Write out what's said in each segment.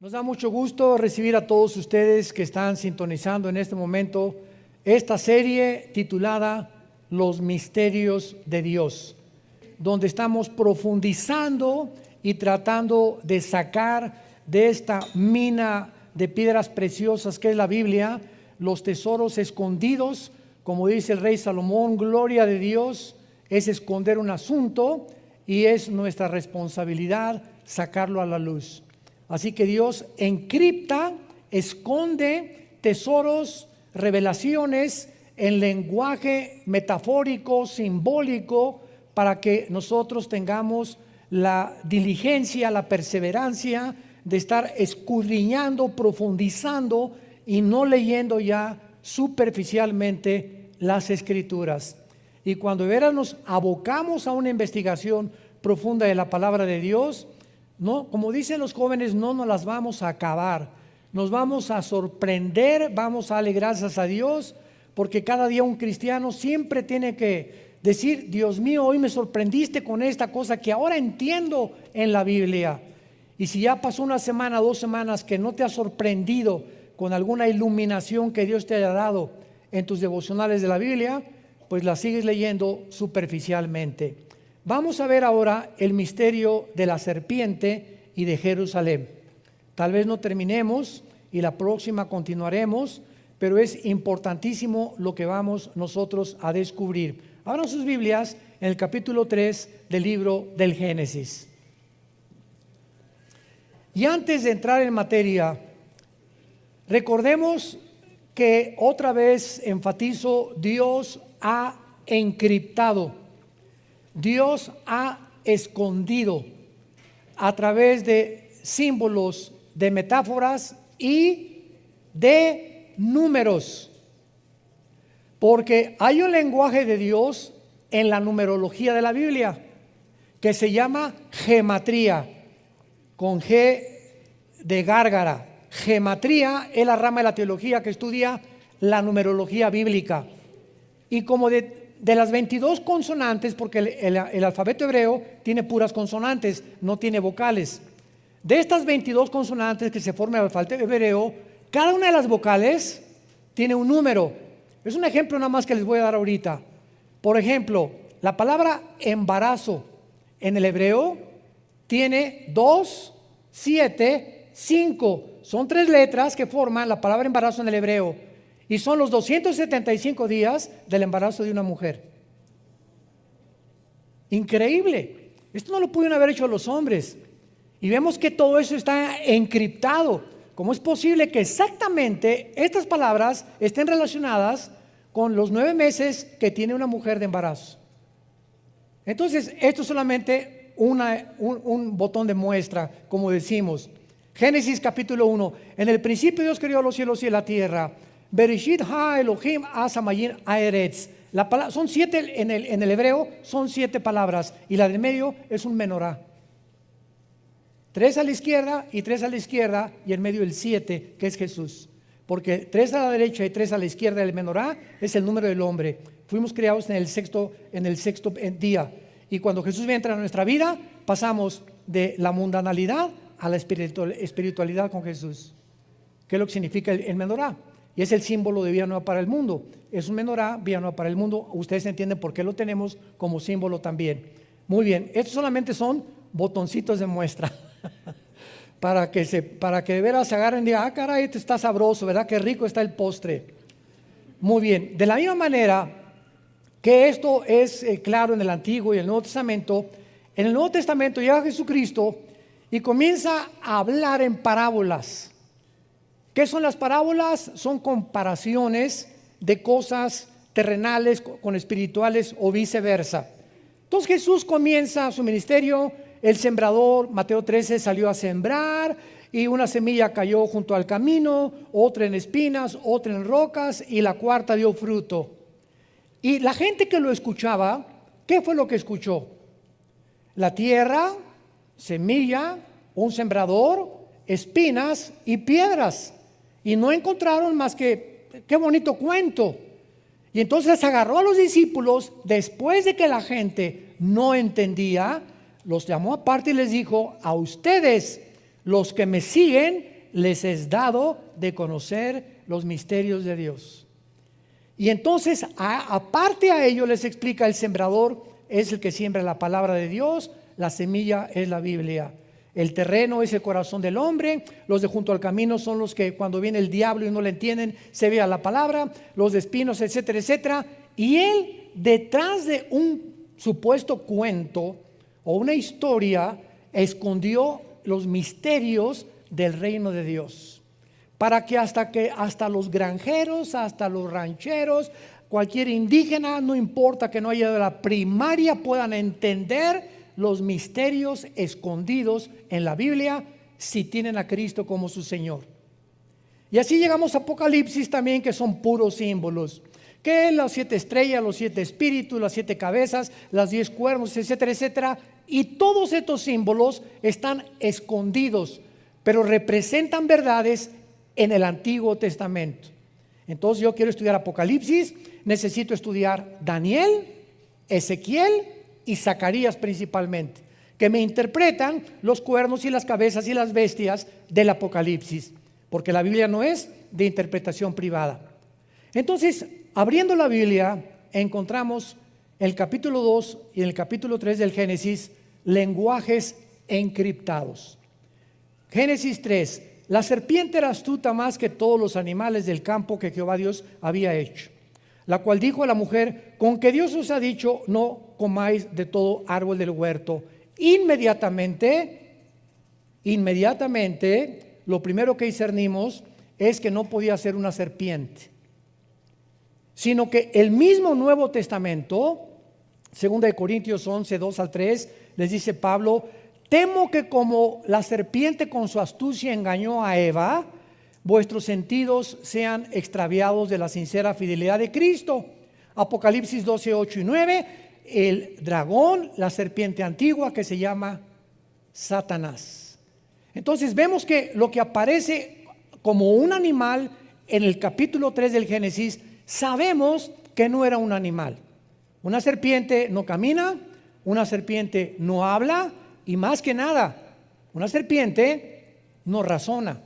Nos da mucho gusto recibir a todos ustedes que están sintonizando en este momento esta serie titulada Los Misterios de Dios, donde estamos profundizando y tratando de sacar de esta mina de piedras preciosas que es la Biblia, los tesoros escondidos. Como dice el rey Salomón, gloria de Dios es esconder un asunto y es nuestra responsabilidad sacarlo a la luz. Así que Dios encripta, esconde tesoros, revelaciones en lenguaje metafórico, simbólico, para que nosotros tengamos la diligencia, la perseverancia de estar escudriñando, profundizando y no leyendo ya superficialmente las Escrituras. Y cuando de veras nos abocamos a una investigación profunda de la palabra de Dios, no, como dicen los jóvenes, no nos las vamos a acabar, nos vamos a sorprender, vamos a darle gracias a Dios, porque cada día un cristiano siempre tiene que decir: Dios mío, hoy me sorprendiste con esta cosa que ahora entiendo en la Biblia. Y si ya pasó una semana, 2 semanas que no te ha sorprendido con alguna iluminación que Dios te haya dado en tus devocionales de la Biblia, pues la sigues leyendo superficialmente. Vamos a ver ahora el misterio de la serpiente y de Jerusalén. Tal vez no terminemos y la próxima continuaremos, pero es importantísimo lo que vamos nosotros a descubrir. Abran sus Biblias en el capítulo 3 del libro del Génesis. Y antes de entrar en materia, recordemos que otra vez enfatizo, Dios ha encriptado. Dios ha escondido a través de símbolos, de metáforas y de números. Porque hay un lenguaje de Dios en la numerología de la Biblia que se llama gematría, con G de gárgara. Gematría es la rama de la teología que estudia la numerología bíblica. Y como de las 22 consonantes, porque el alfabeto hebreo tiene puras consonantes, no tiene vocales. De estas 22 consonantes que se forman el alfabeto hebreo, cada una de las vocales tiene un número. Es un ejemplo nada más que les voy a dar ahorita. Por ejemplo, la palabra embarazo en el hebreo tiene 2, 7, 5. Son 3 letras que forman la palabra embarazo en el hebreo. Y son los 275 días del embarazo de una mujer. Increíble. Esto no lo pudieron haber hecho los hombres. Y vemos que todo eso está encriptado. ¿Cómo es posible que exactamente estas palabras estén relacionadas con los 9 meses que tiene una mujer de embarazo? Entonces, esto es solamente un botón de muestra, como decimos. Génesis capítulo 1. En el principio Dios creó los cielos y la tierra. Bereshit ha Elohim asamayin aeretz. Son 7 en el hebreo, son 7 palabras, y la del medio es un menorá. 3 a la izquierda y 3 a la izquierda, y en medio el 7, que es Jesús. Porque 3 a la derecha y 3 a la izquierda del menorá es el número del hombre. Fuimos creados en el sexto día. Y cuando Jesús entra en nuestra vida, pasamos de la mundanalidad a la espiritualidad con Jesús. ¿Qué es lo que significa el menorá? Y es el símbolo de vida nueva para el mundo. Es un menorá, vida nueva para el mundo. Ustedes entienden por qué lo tenemos como símbolo también. Muy bien, estos solamente son botoncitos de muestra. para que de veras se agarren y digan: ah, caray, esto está sabroso, ¿verdad? Qué rico está el postre. Muy bien, de la misma manera que esto es claro en el Antiguo y el Nuevo Testamento, en el Nuevo Testamento llega Jesucristo y comienza a hablar en parábolas. ¿Qué son las parábolas? Son comparaciones de cosas terrenales con espirituales o viceversa. Entonces Jesús comienza su ministerio. El sembrador, Mateo 13, salió a sembrar y una semilla cayó junto al camino, otra en espinas, otra en rocas y la cuarta dio fruto. Y la gente que lo escuchaba, ¿qué fue lo que escuchó? La tierra, semilla, un sembrador, espinas y piedras. Y no encontraron más que, qué bonito cuento. Y entonces agarró a los discípulos, después de que la gente no entendía, los llamó aparte y les dijo: a ustedes, los que me siguen, les es dado de conocer los misterios de Dios. Y entonces, aparte a ello, les explica: el sembrador es el que siembra la palabra de Dios, la semilla es la Biblia. El terreno es el corazón del hombre, los de junto al camino son los que cuando viene el diablo y no le entienden, se vea la palabra, los de espinos, etcétera, etcétera. Y él, detrás de un supuesto cuento o una historia, escondió los misterios del reino de Dios, para que hasta los granjeros, hasta los rancheros, cualquier indígena, no importa que no haya de la primaria, puedan entender los misterios escondidos en la Biblia si tienen a Cristo como su Señor. Y así llegamos a Apocalipsis también, que son puros símbolos, que las 7 estrellas, los 7 espíritus, las 7 cabezas, las 10 cuernos, etcétera, etcétera. Y todos estos símbolos están escondidos, pero representan verdades en el Antiguo Testamento. Entonces yo quiero estudiar Apocalipsis, necesito estudiar Daniel, Ezequiel y Zacarías principalmente, que me interpretan los cuernos y las cabezas y las bestias del Apocalipsis, porque la Biblia no es de interpretación privada. Entonces, abriendo la Biblia, encontramos en el capítulo 2 y en el capítulo 3 del Génesis lenguajes encriptados. Génesis 3: la serpiente era astuta más que todos los animales del campo que Jehová Dios había hecho, la cual dijo a la mujer: con que Dios os ha dicho, no comáis de todo árbol del huerto. Inmediatamente, lo primero que discernimos es que no podía ser una serpiente, sino que el mismo Nuevo Testamento, 2 Corintios 11, 2 al 3, les dice Pablo: temo que como la serpiente con su astucia engañó a Eva, vuestros sentidos sean extraviados de la sincera fidelidad de Cristo. Apocalipsis 12, 8 y 9, el dragón, la serpiente antigua que se llama Satanás. Entonces vemos que lo que aparece como un animal en el capítulo 3 del Génesis, sabemos que no era un animal. Una serpiente no camina, una serpiente no habla, y más que nada, una serpiente no razona.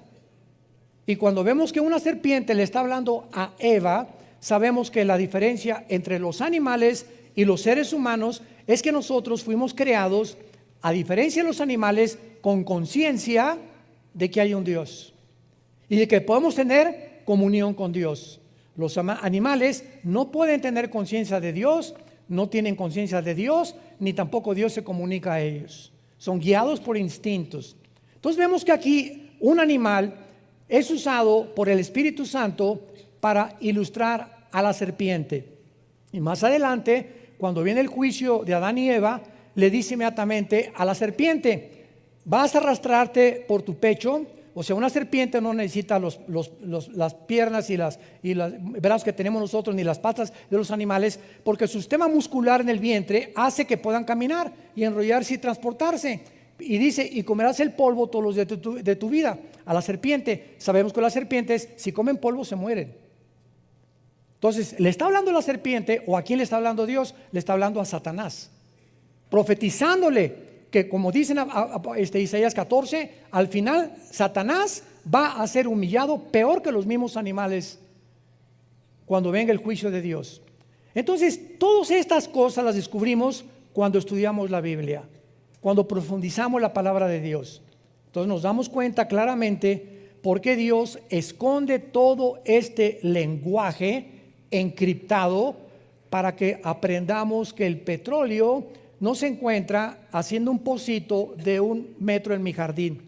Y cuando vemos que una serpiente le está hablando a Eva, sabemos que la diferencia entre los animales y los seres humanos es que nosotros fuimos creados, a diferencia de los animales, con conciencia de que hay un Dios y de que podemos tener comunión con Dios. Los animales no pueden tener conciencia de Dios, no tienen conciencia de Dios, ni tampoco Dios se comunica a ellos. Son guiados por instintos. Entonces vemos que aquí un animal es usado por el Espíritu Santo para ilustrar a la serpiente. Y más adelante, cuando viene el juicio de Adán y Eva, le dice inmediatamente a la serpiente: vas a arrastrarte por tu pecho. O sea, una serpiente no necesita las piernas y los brazos que tenemos nosotros, ni las patas de los animales, porque su sistema muscular en el vientre hace que puedan caminar y enrollarse y transportarse. Y dice: y comerás el polvo todos los días de tu vida. A la serpiente, sabemos que las serpientes, si comen polvo, se mueren. Entonces, ¿le está hablando a la serpiente o a quién le está hablando Dios? Le está hablando a Satanás, profetizándole que, como dicen Isaías 14, al final Satanás va a ser humillado peor que los mismos animales cuando venga el juicio de Dios. Entonces, todas estas cosas las descubrimos cuando estudiamos la Biblia, cuando profundizamos la palabra de Dios. Entonces nos damos cuenta claramente por qué Dios esconde todo este lenguaje encriptado, para que aprendamos que el petróleo no se encuentra haciendo un pocito de 1 metro en mi jardín.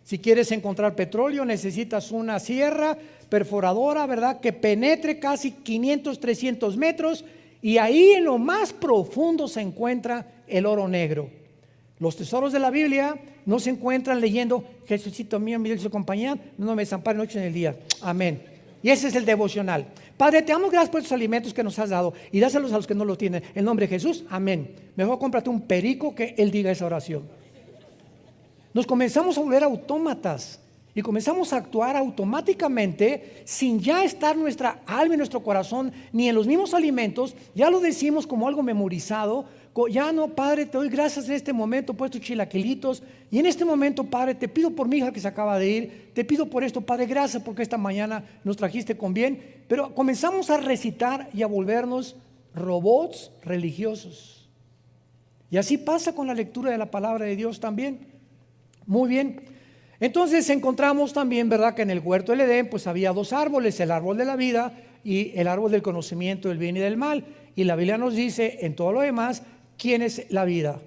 Si quieres encontrar petróleo, necesitas una sierra perforadora, ¿verdad?, que penetre casi 500, 300 metros, y ahí en lo más profundo se encuentra el oro negro. Los tesoros de la Biblia no se encuentran leyendo: Jesucito mío, mi dulce compañía, no me desampare noche en el día. Amén. Y ese es el devocional. Padre, te damos gracias por estos alimentos que nos has dado, y dáselos a los que no los tienen. En nombre de Jesús, amén. Mejor cómprate un perico que él diga esa oración. Nos comenzamos a volver autómatas y comenzamos a actuar automáticamente sin ya estar nuestra alma y nuestro corazón ni en los mismos alimentos. Ya lo decimos como algo memorizado, Ya no, Padre, te doy gracias en este momento por estos chilaquilitos. Y en este momento, Padre, te pido por mi hija que se acaba de ir. Te pido por esto, Padre, gracias porque esta mañana nos trajiste con bien. Pero comenzamos a recitar y a volvernos robots religiosos. Y así pasa con la lectura de la palabra de Dios también. Muy bien. Entonces encontramos también, ¿verdad?, que en el huerto del Edén pues había dos árboles, el árbol de la vida y el árbol del conocimiento del bien y del mal. Y la Biblia nos dice en todo lo demás, ¿quién es la vida?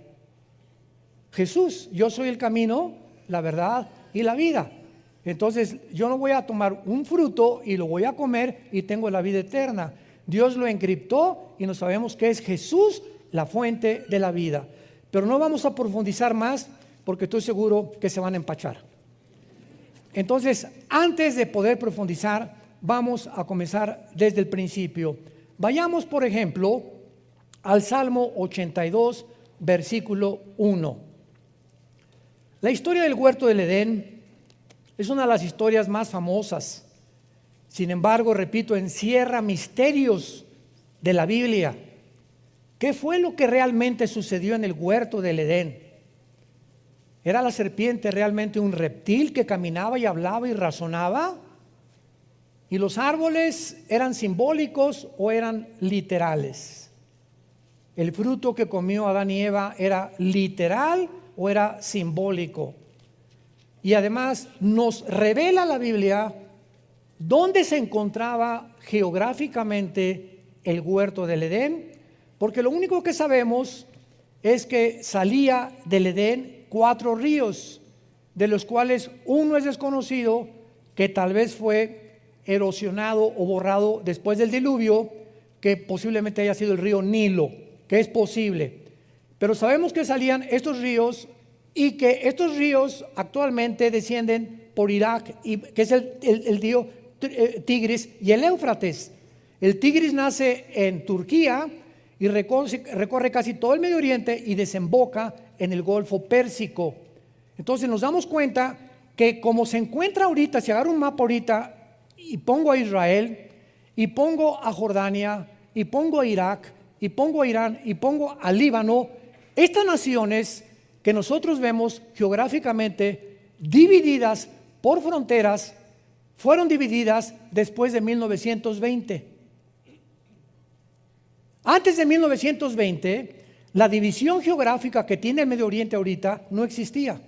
Jesús. Yo soy el camino, la verdad y la vida. Entonces yo no voy a tomar un fruto y lo voy a comer y tengo la vida eterna. Dios lo encriptó y no sabemos que es Jesús la fuente de la vida. Pero no vamos a profundizar más porque estoy seguro que se van a empachar. Entonces, antes de poder profundizar, vamos a comenzar desde el principio. Vayamos, por ejemplo, al Salmo 82, versículo 1. La historia del huerto del Edén es una de las historias más famosas. Sin embargo, repito, encierra misterios de la Biblia. ¿Qué fue lo que realmente sucedió en el huerto del Edén? ¿Era la serpiente realmente un reptil que caminaba y hablaba y razonaba? ¿Y los árboles eran simbólicos o eran literales? ¿El fruto que comió Adán y Eva era literal o era simbólico? Y además nos revela la Biblia dónde se encontraba geográficamente el huerto del Edén, porque lo único que sabemos es que salía del Edén 4 ríos, de los cuales uno es desconocido, que tal vez fue erosionado o borrado después del diluvio, que posiblemente haya sido el río Nilo, que es posible. Pero sabemos que salían estos ríos y que estos ríos actualmente descienden por Irak, que es el río Tigris y el Éufrates. El Tigris nace en Turquía y recorre casi todo el Medio Oriente y desemboca en el Golfo Pérsico. Entonces nos damos cuenta que como se encuentra ahorita, si agarro un mapa ahorita y pongo a Israel y pongo a Jordania y pongo a Irak y pongo a Irán y pongo a Líbano, estas naciones que nosotros vemos geográficamente divididas por fronteras fueron divididas después de 1920. Antes de 1920, la división geográfica que tiene el Medio Oriente ahorita no existía.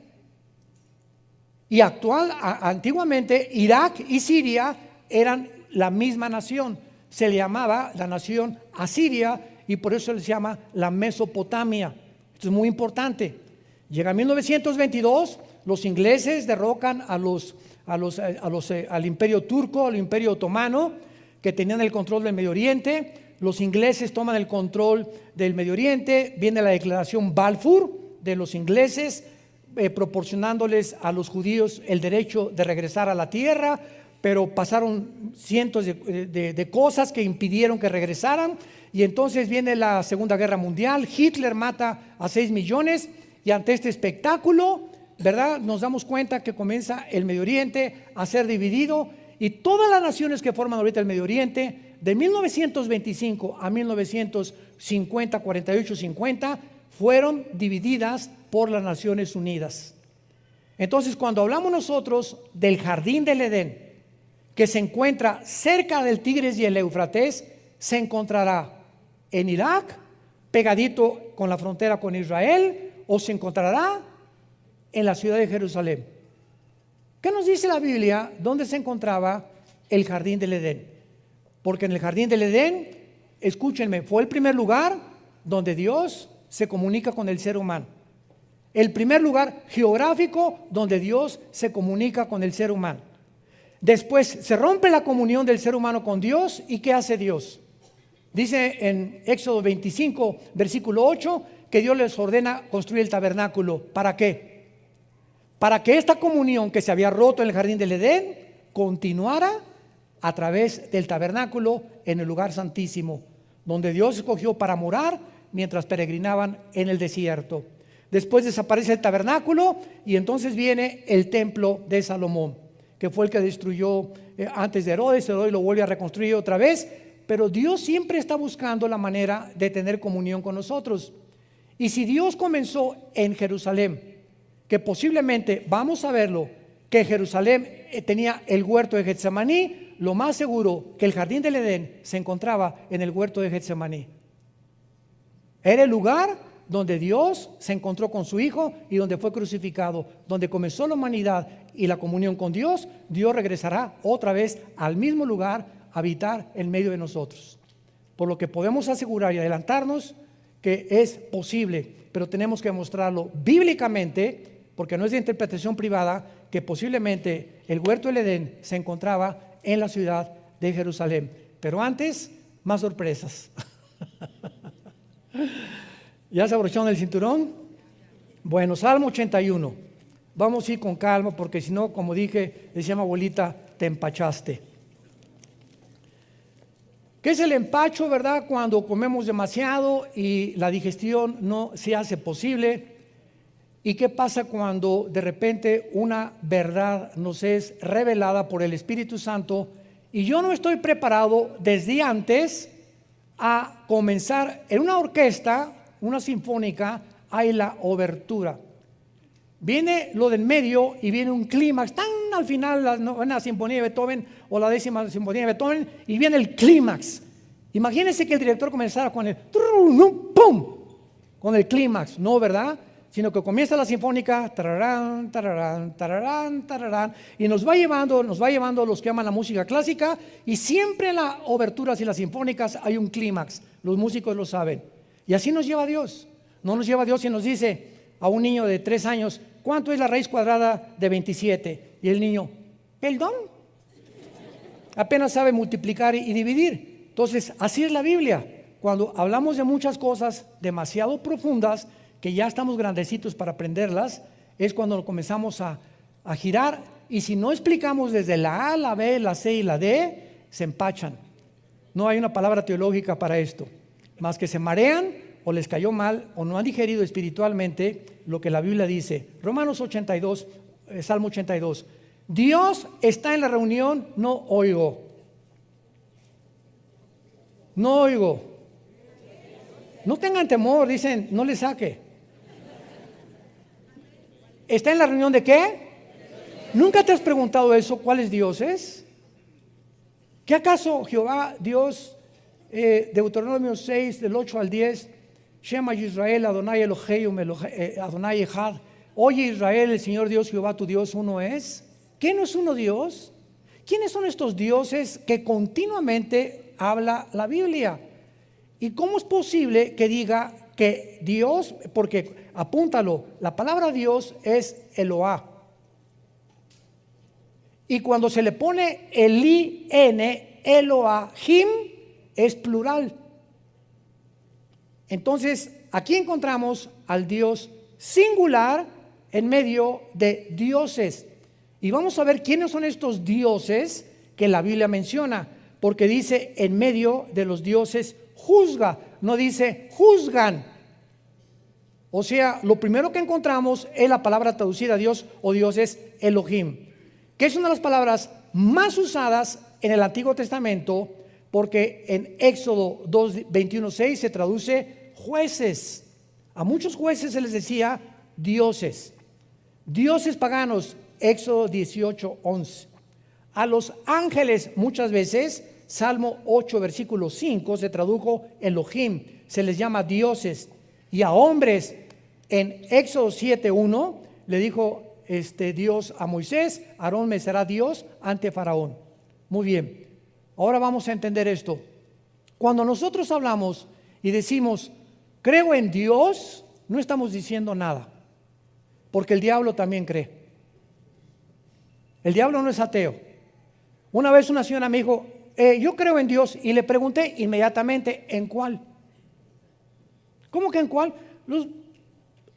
Y antiguamente Irak y Siria eran la misma nación. Se le llamaba la nación Asiria y por eso se llama la Mesopotamia. Esto es muy importante. Llega 1922, los ingleses derrocan al imperio turco, al imperio otomano, que tenían el control del Medio Oriente. Los ingleses toman el control del Medio Oriente, viene la declaración Balfour de los ingleses, proporcionándoles a los judíos el derecho de regresar a la tierra, pero pasaron cientos de cosas que impidieron que regresaran, y entonces viene la Segunda Guerra Mundial. Hitler mata a 6 millones, y ante este espectáculo, ¿verdad?, nos damos cuenta que comienza el Medio Oriente a ser dividido, y todas las naciones que forman ahorita el Medio Oriente, de 1925 a 1950, 48, 50, fueron divididas por las Naciones Unidas. Entonces, cuando hablamos nosotros del jardín del Edén, que se encuentra cerca del Tigris y el Éufrates, se encontrará en Irak, pegadito con la frontera con Israel, o se encontrará en la ciudad de Jerusalén. ¿Qué nos dice la Biblia? ¿Dónde se encontraba el jardín del Edén? Porque en el jardín del Edén, escúchenme, fue el primer lugar donde Dios se comunica con el ser humano. El primer lugar geográfico donde Dios se comunica con el ser humano. Después se rompe la comunión del ser humano con Dios, ¿y qué hace Dios? Dice en Éxodo 25, versículo 8, que Dios les ordena construir el tabernáculo. ¿Para qué? Para que esta comunión que se había roto en el jardín del Edén continuara a través del tabernáculo en el lugar santísimo, donde Dios escogió para morar mientras peregrinaban en el desierto. Después desaparece el tabernáculo y entonces viene el templo de Salomón, que fue el que destruyó antes de Herodes. Herodes lo vuelve a reconstruir otra vez, pero Dios siempre está buscando la manera de tener comunión con nosotros. Y si Dios comenzó en Jerusalén, que posiblemente, vamos a verlo, que Jerusalén tenía el huerto de Getsemaní, lo más seguro que el jardín del Edén se encontraba en el huerto de Getsemaní. Era el lugar donde Dios se encontró con su Hijo y donde fue crucificado, donde comenzó la humanidad y la comunión con Dios. Dios regresará otra vez al mismo lugar a habitar en medio de nosotros. Por lo que podemos asegurar y adelantarnos que es posible, pero tenemos que mostrarlo bíblicamente, porque no es de interpretación privada, que posiblemente el huerto del Edén se encontraba en la ciudad de Jerusalén. Pero antes, más sorpresas. ¿Ya se abrocharon el cinturón? Bueno, Salmo 81. Vamos a ir con calma, porque si no, como dije, decía mi abuelita, te empachaste. ¿Qué es el empacho, verdad? Cuando comemos demasiado y la digestión no se hace posible. ¿Y qué pasa cuando de repente una verdad nos es revelada por el Espíritu Santo y yo no estoy preparado desde antes a comenzar en una orquesta, una sinfónica, hay la obertura? Viene lo del medio y viene un clímax, tan al final la novena sinfonía de Beethoven o la 10ª sinfonía de Beethoven, y viene el clímax. Imagínense que el director comenzara con el ¡pum! Con el clímax, no, ¿verdad? Sino que comienza la sinfónica, tararán, tararán, tararán, tararán, y nos va llevando los que aman la música clásica, y siempre en las oberturas y las sinfónicas hay un clímax, los músicos lo saben, y así nos lleva Dios. No nos lleva Dios y nos dice a un niño de 3 años, ¿cuánto es la raíz cuadrada de 27? Y el niño, ¿perdón? Apenas sabe multiplicar y dividir. Entonces, así es la Biblia. Cuando hablamos de muchas cosas demasiado profundas, que ya estamos grandecitos para aprenderlas, es cuando comenzamos a girar, y si no explicamos desde la A, la B, la C y la D, se empachan. No hay una palabra teológica para esto, más que se marean o les cayó mal o no han digerido espiritualmente lo que la Biblia dice. Romanos 82, Salmo 82. Dios está en la reunión, no oigo. No oigo. No tengan temor, dicen, no le saque. ¿Está en la reunión de qué? ¿Nunca te has preguntado eso? ¿Cuáles dioses? ¿Qué acaso Jehová, Dios, Deuteronomio 6, del 8 al 10, Shema Yisrael, Adonai Eloheinu, Adonai Echad, oye Israel, el Señor Dios, Jehová tu Dios, uno es? ¿Qué no es uno Dios? ¿Quiénes son estos dioses que continuamente habla la Biblia? ¿Y cómo es posible que diga que Dios, porque apúntalo, la palabra Dios es Eloah, y cuando se le pone el I-N, Elohim, es plural? Entonces, aquí encontramos al Dios singular en medio de dioses, y vamos a ver quiénes son estos dioses que la Biblia menciona, porque dice en medio de los dioses juzga, no dice juzgan. O sea, lo primero que encontramos es la palabra traducida a Dios o Dios es Elohim, que es una de las palabras más usadas en el Antiguo Testamento, porque en Éxodo 21:6 se traduce jueces. A muchos jueces se les decía dioses. Dioses paganos, Éxodo 18:11. A los ángeles muchas veces, Salmo 8 versículo 5 se tradujo Elohim, se les llama dioses. Y a hombres en Éxodo 7:1 le dijo Dios a Moisés, Aarón me será Dios ante Faraón. Muy bien, ahora vamos a entender esto. Cuando nosotros hablamos y decimos creo en Dios, no estamos diciendo nada, porque el diablo también cree. El diablo no es ateo. Una vez una señora me dijo, yo creo en Dios, y le pregunté inmediatamente, ¿en cuál? ¿Cómo que en cuál? Los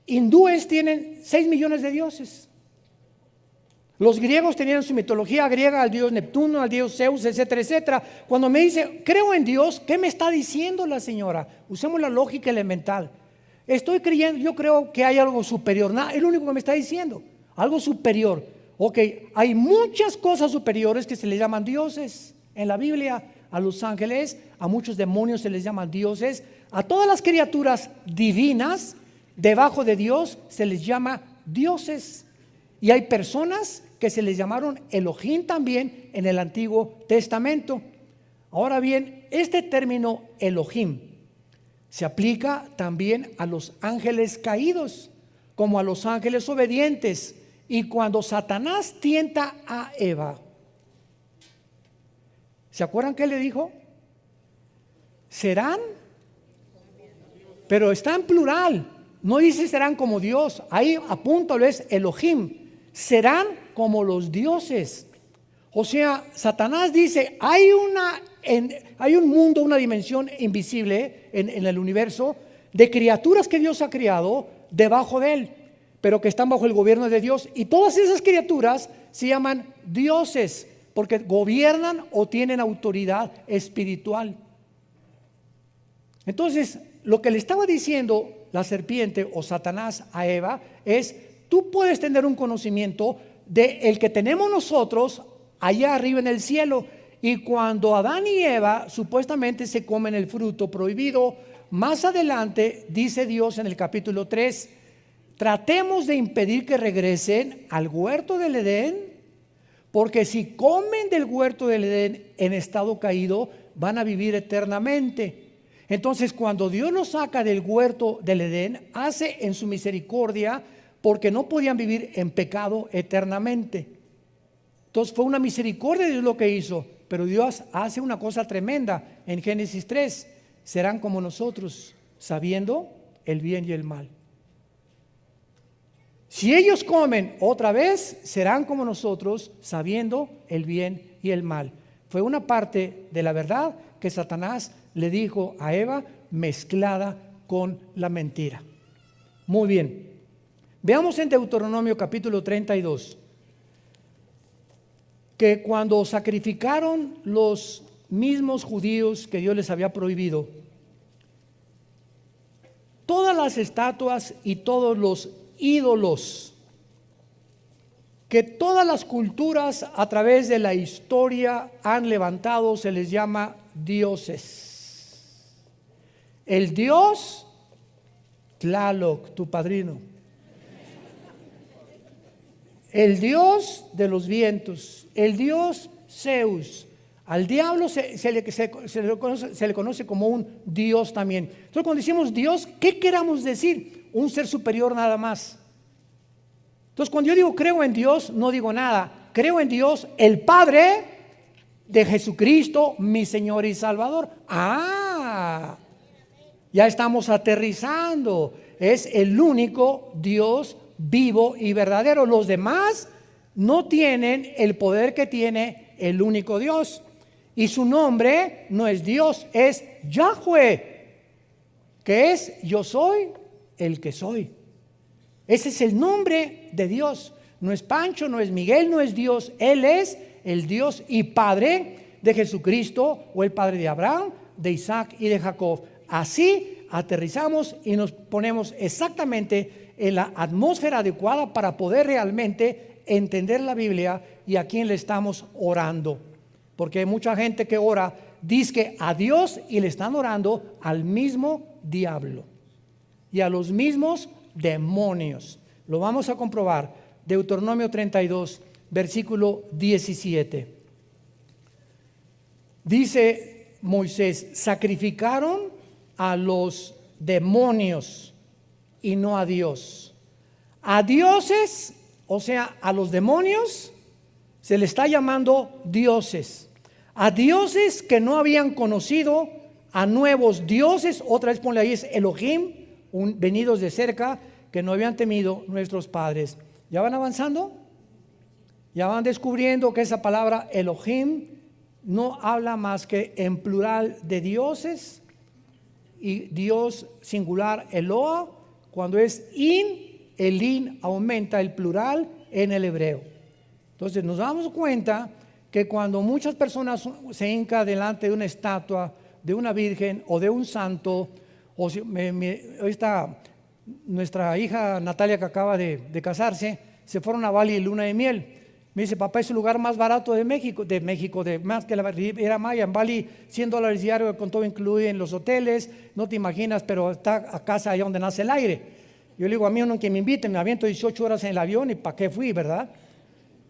hindúes tienen 6 millones de dioses. Los griegos tenían su mitología griega, al dios Neptuno, al dios Zeus, etcétera, etcétera. Cuando me dice, creo en Dios, ¿qué me está diciendo la señora? Usemos la lógica elemental. Estoy creyendo, yo creo que hay algo superior. Nada, es lo único que me está diciendo, algo superior. Ok, hay muchas cosas superiores que se les llaman dioses en la Biblia. A los ángeles, a muchos demonios se les llaman dioses. A todas las criaturas divinas Debajo de Dios se les llama dioses. Y hay personas que se les llamaron Elohim también en el Antiguo Testamento. Ahora bien, este término Elohim se aplica también a los ángeles caídos, como a los ángeles obedientes. Y cuando Satanás tienta a Eva, ¿se acuerdan qué le dijo? Serán, pero está en plural, no dice serán como Dios, ahí apúntalo, es Elohim, serán como los dioses. O sea, Satanás dice, hay un mundo, una dimensión invisible en el universo de criaturas que Dios ha creado debajo de él, pero que están bajo el gobierno de Dios, y todas esas criaturas se llaman dioses porque gobiernan o tienen autoridad espiritual. Entonces, lo que le estaba diciendo la serpiente o Satanás a Eva es: tú puedes tener un conocimiento de el que tenemos nosotros allá arriba en el cielo. Y cuando Adán y Eva supuestamente se comen el fruto prohibido, más adelante dice Dios en el capítulo 3, tratemos de impedir que regresen al huerto del Edén, porque si comen del huerto del Edén en estado caído, van a vivir eternamente. Entonces, cuando Dios los saca del huerto del Edén, hace en su misericordia, porque no podían vivir en pecado eternamente. Entonces fue una misericordia de Dios lo que hizo, pero Dios hace una cosa tremenda en Génesis 3, serán como nosotros, sabiendo el bien y el mal. Si ellos comen otra vez, serán como nosotros, sabiendo el bien y el mal. Fue una parte de la verdad que Satanás le dijo a Eva, mezclada con la mentira. Muy bien, veamos en Deuteronomio capítulo 32, que cuando sacrificaron los mismos judíos que Dios les había prohibido, todas las estatuas y todos los ídolos que todas las culturas a través de la historia han levantado, se les llama dioses. El dios Tlaloc, tu padrino, el dios de los vientos, el dios Zeus. Al diablo se le conoce como un dios también. Entonces, cuando decimos Dios, ¿qué queramos decir? Un ser superior nada más. Entonces, cuando yo digo creo en Dios, no digo nada. Creo en Dios, el Padre de Jesucristo, mi Señor y Salvador. Ya estamos aterrizando. Es el único Dios vivo y verdadero. Los demás no tienen el poder que tiene el único Dios. Y su nombre no es Dios, es Yahweh, que es yo soy el que soy. Ese es el nombre de Dios. No es Pancho, no es Miguel, no es Dios. Él es el Dios y Padre de Jesucristo, o el Padre de Abraham, de Isaac y de Jacob. Así aterrizamos y nos ponemos exactamente en la atmósfera adecuada para poder realmente entender la Biblia y a quién le estamos orando. Porque hay mucha gente que ora, dice a Dios y le están orando al mismo diablo y a los mismos demonios. Lo vamos a comprobar. Deuteronomio 32, versículo 17. Dice Moisés, sacrificaron a los demonios y no a Dios. A dioses, o sea, a los demonios, se le está llamando dioses. A dioses que no habían conocido, a nuevos dioses, otra vez ponle ahí, es Elohim, venidos de cerca, que no habían temido nuestros padres. ¿Ya van avanzando? Ya van descubriendo que esa palabra Elohim no habla más que en plural de dioses, y Dios singular Eloa. Cuando es el in aumenta el plural en el hebreo. Entonces nos damos cuenta que cuando muchas personas se hincan delante de una estatua, de una virgen o de un santo, o si, nuestra hija Natalia, que acaba de casarse, se fueron a Bali en luna de miel. Me dice, papá, es el lugar más barato de México, de más que la Riviera Maya. En Bali, $100 diario con todo incluido en los hoteles, no te imaginas, pero está a casa allá donde nace el aire. Yo le digo, a mí no que me inviten, me aviento 18 horas en el avión y ¿para qué fui, verdad?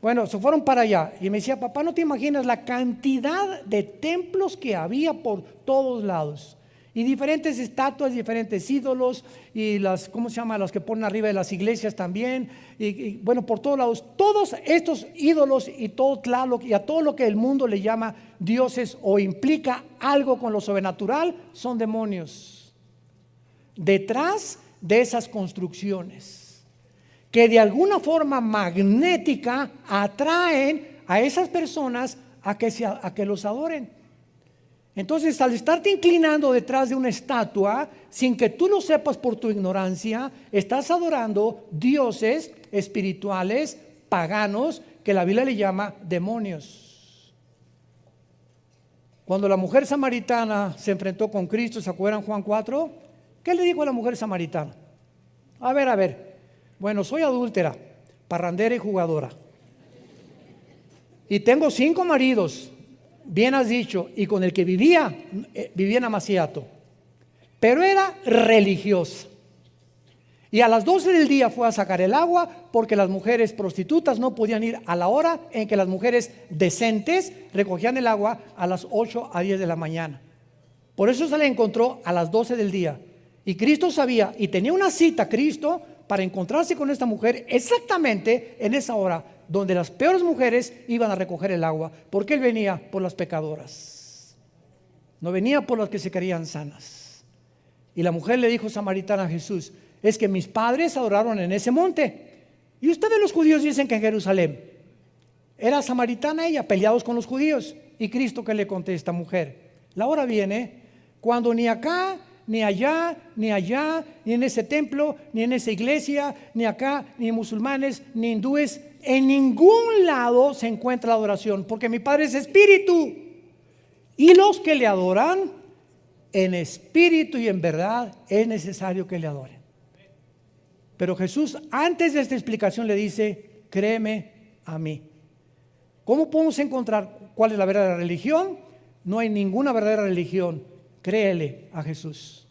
Bueno, se fueron para allá y me decía, papá, no te imaginas la cantidad de templos que había por todos lados. Y diferentes estatuas, diferentes ídolos y las, ¿cómo se llama? Las que ponen arriba de las iglesias también. Y bueno, por todos lados, todos estos ídolos y todo Tlaloc y a todo lo que el mundo le llama dioses o implica algo con lo sobrenatural, son demonios. Detrás de esas construcciones que de alguna forma magnética atraen a esas personas a que los adoren. Entonces, al estarte inclinando detrás de una estatua, sin que tú lo sepas por tu ignorancia, estás adorando dioses espirituales, paganos, que la Biblia le llama demonios. Cuando la mujer samaritana se enfrentó con Cristo, ¿se acuerdan Juan 4? ¿Qué le dijo a la mujer samaritana? A ver, bueno, soy adúltera, parrandera y jugadora. Y tengo 5 maridos. Bien has dicho, y con el que vivía en Amaciato, pero era religiosa. Y a las 12 del día fue a sacar el agua porque las mujeres prostitutas no podían ir a la hora en que las mujeres decentes recogían el agua a las 8 a 10 de la mañana. Por eso se le encontró a las 12 del día. Y Cristo sabía y tenía una cita, Cristo, para encontrarse con esta mujer exactamente en esa hora, donde las peores mujeres iban a recoger el agua, porque Él venía por las pecadoras, no venía por las que se creían sanas. Y la mujer le dijo samaritana a Jesús, es que mis padres adoraron en ese monte, y ustedes los judíos dicen que en Jerusalén. Era samaritana ella, peleados con los judíos. Y Cristo que le contesta, mujer, la hora viene cuando ni acá, ni allá, ni allá, ni en ese templo, ni en esa iglesia, ni acá, ni musulmanes, ni hindúes, en ningún lado se encuentra la adoración, porque mi Padre es espíritu, y los que le adoran en espíritu y en verdad es necesario que le adoren. Pero Jesús, antes de esta explicación, le dice, créeme a mí. ¿Cómo podemos encontrar cuál es la verdadera religión? No hay ninguna verdadera religión. Créele a Jesús.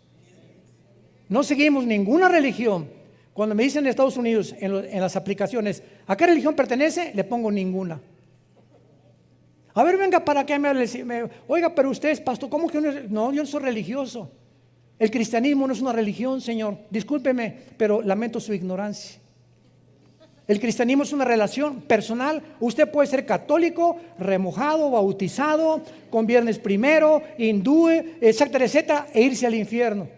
No seguimos ninguna religión. Cuando me dicen en Estados Unidos, en las aplicaciones, ¿a qué religión pertenece? Le pongo ninguna. A ver, venga, ¿para qué me hable? Oiga, pero usted es pastor, ¿cómo que no? Yo no soy religioso. El cristianismo no es una religión, Señor. Discúlpeme, pero lamento su ignorancia. El cristianismo es una relación personal. Usted puede ser católico, remojado, bautizado, con viernes primero, hindú, etcétera, etcétera, e irse al infierno.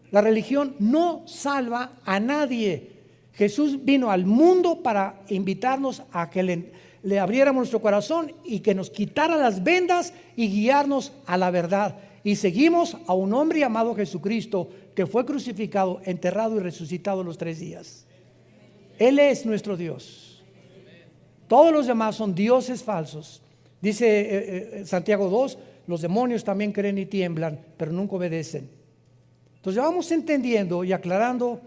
La religión no salva a nadie. Jesús vino al mundo para invitarnos a que le abriéramos nuestro corazón y que nos quitara las vendas y guiarnos a la verdad. Y seguimos a un hombre llamado Jesucristo, que fue crucificado, enterrado y resucitado los 3 días. Él es nuestro Dios. Todos los demás son dioses falsos. Dice Santiago 2, los demonios también creen y tiemblan, pero nunca obedecen. Entonces vamos entendiendo y aclarando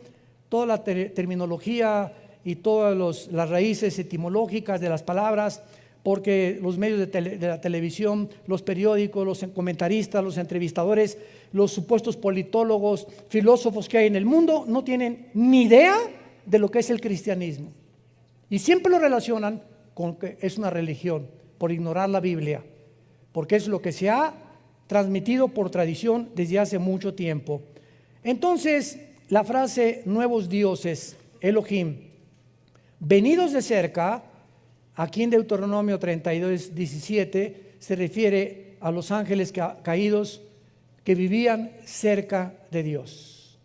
toda la terminología y todas las raíces etimológicas de las palabras, porque los medios de la televisión, los periódicos, los comentaristas, los entrevistadores, los supuestos politólogos, filósofos que hay en el mundo no tienen ni idea de lo que es el cristianismo. Y siempre lo relacionan con que es una religión, por ignorar la Biblia, porque es lo que se ha transmitido por tradición desde hace mucho tiempo. Entonces, la frase nuevos dioses, Elohim, venidos de cerca, aquí en Deuteronomio 32, 17, se refiere a los ángeles caídos que vivían cerca de Dios.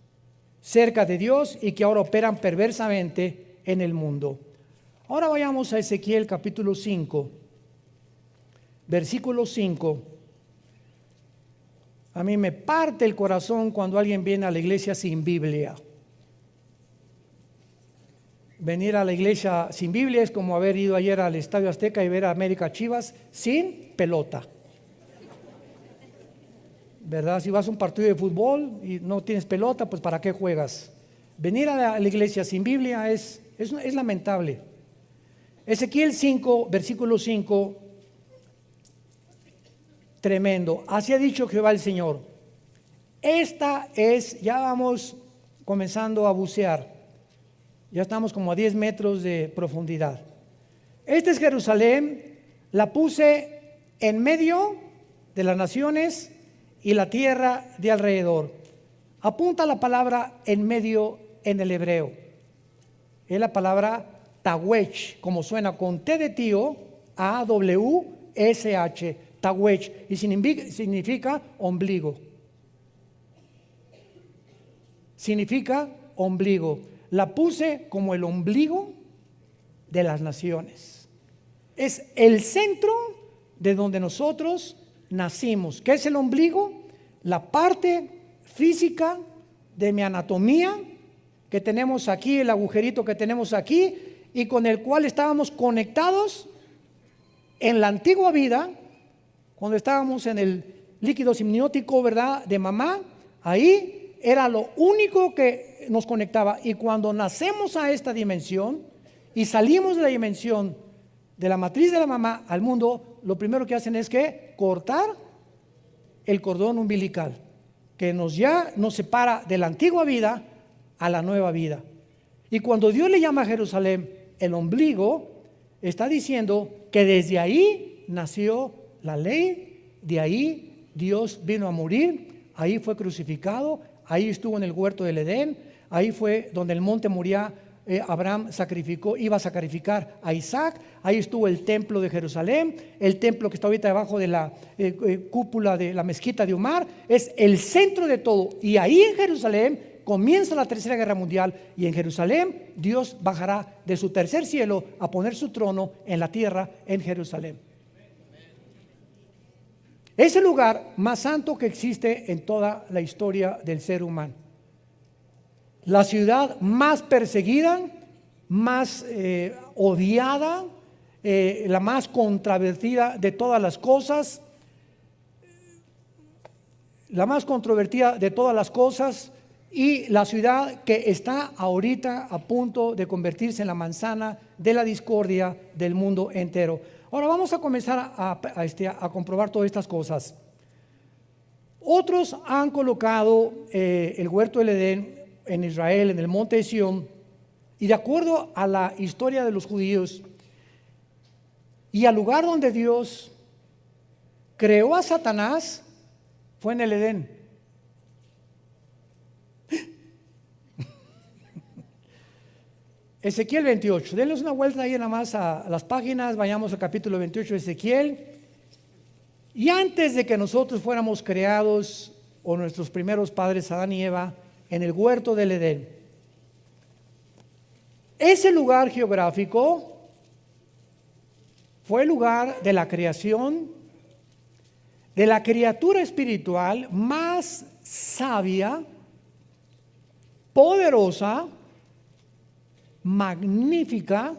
Cerca de Dios y que ahora operan perversamente en el mundo. Ahora vayamos a Ezequiel capítulo 5, versículo 5. A mí me parte el corazón cuando alguien viene a la iglesia sin Biblia. Venir a la iglesia sin Biblia es como haber ido ayer al Estadio Azteca y ver a América Chivas sin pelota. ¿Verdad? Si vas a un partido de fútbol y no tienes pelota, pues ¿para qué juegas? Venir a la iglesia sin Biblia es lamentable. Ezequiel 5, versículo 5, tremendo. Así ha dicho Jehová el Señor. Esta es, ya vamos comenzando a bucear. Ya estamos como a 10 metros de profundidad. Esta es Jerusalén, la puse en medio de las naciones y la tierra de alrededor. Apunta la palabra en medio en el hebreo. Es la palabra Tawech, como suena con T de tío, A-W-S-H, Tawech, y significa ombligo. Significa ombligo. La puse como el ombligo de las naciones. Es el centro de donde nosotros nacimos. ¿Qué es el ombligo? La parte física de mi anatomía que tenemos aquí, el agujerito que tenemos aquí, y con el cual estábamos conectados en la antigua vida, cuando estábamos en el líquido simniótico, ¿verdad?, de mamá. Ahí era lo único que nos conectaba, y cuando nacemos a esta dimensión y salimos de la dimensión de la matriz de la mamá al mundo, lo primero que hacen es que cortar el cordón umbilical, que ya nos separa de la antigua vida a la nueva vida. Y cuando Dios le llama a Jerusalén el ombligo, está diciendo que desde ahí nació la ley, de ahí Dios vino a morir, ahí fue crucificado, ahí estuvo en el huerto del Edén, ahí fue donde el monte Moría. Abraham iba a sacrificar a Isaac. Ahí estuvo el templo de Jerusalén, el templo que está ahorita debajo de la cúpula de la mezquita de Omar. Es el centro de todo, y ahí en Jerusalén comienza la tercera guerra mundial, y en Jerusalén Dios bajará de su tercer cielo a poner su trono en la tierra en Jerusalén. Es el lugar más santo que existe en toda la historia del ser humano. La ciudad más perseguida, más odiada, la más controvertida de todas las cosas, y la ciudad que está ahorita a punto de convertirse en la manzana de la discordia del mundo entero. Ahora vamos a comenzar a comprobar todas estas cosas. Otros han colocado el huerto del Edén en Israel, en el monte de Sión, y de acuerdo a la historia de los judíos y al lugar donde Dios creó a Satanás, fue en el Edén. Ezequiel 28, denles una vuelta ahí nada más a las páginas, vayamos al capítulo 28 de Ezequiel. Y antes de que nosotros fuéramos creados, o nuestros primeros padres Adán y Eva, en el huerto del Edén, ese lugar geográfico fue el lugar de la creación de la criatura espiritual más sabia, poderosa, magnífica,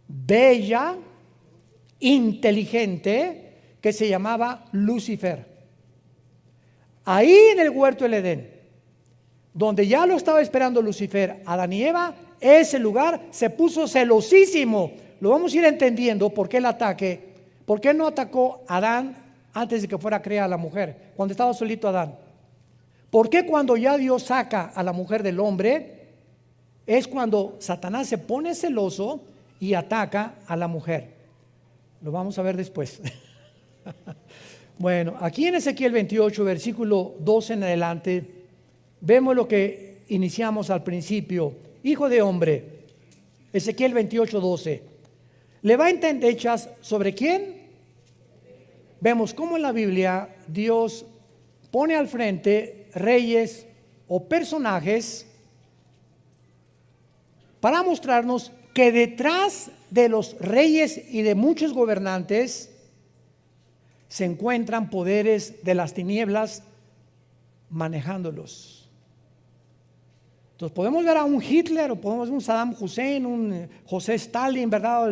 bella, inteligente, que se llamaba Lucifer. Ahí en el huerto del Edén, donde ya lo estaba esperando Lucifer, Adán y Eva, ese lugar se puso celosísimo. Lo vamos a ir entendiendo por qué el ataque, por qué no atacó a Adán antes de que fuera creada la mujer, cuando estaba solito Adán. ¿Por qué cuando ya Dios saca a la mujer del hombre, es cuando Satanás se pone celoso y ataca a la mujer? Lo vamos a ver después. Bueno, aquí en Ezequiel 28, versículo 12 en adelante, vemos lo que iniciamos al principio. Hijo de hombre, Ezequiel 28, 12. ¿Levanta endechas sobre quién? Vemos cómo en la Biblia Dios pone al frente reyes o personajes para mostrarnos que detrás de los reyes y de muchos gobernantes se encuentran poderes de las tinieblas manejándolos. Entonces podemos ver a un Hitler, o podemos ver un Saddam Hussein, un José Stalin, ¿verdad?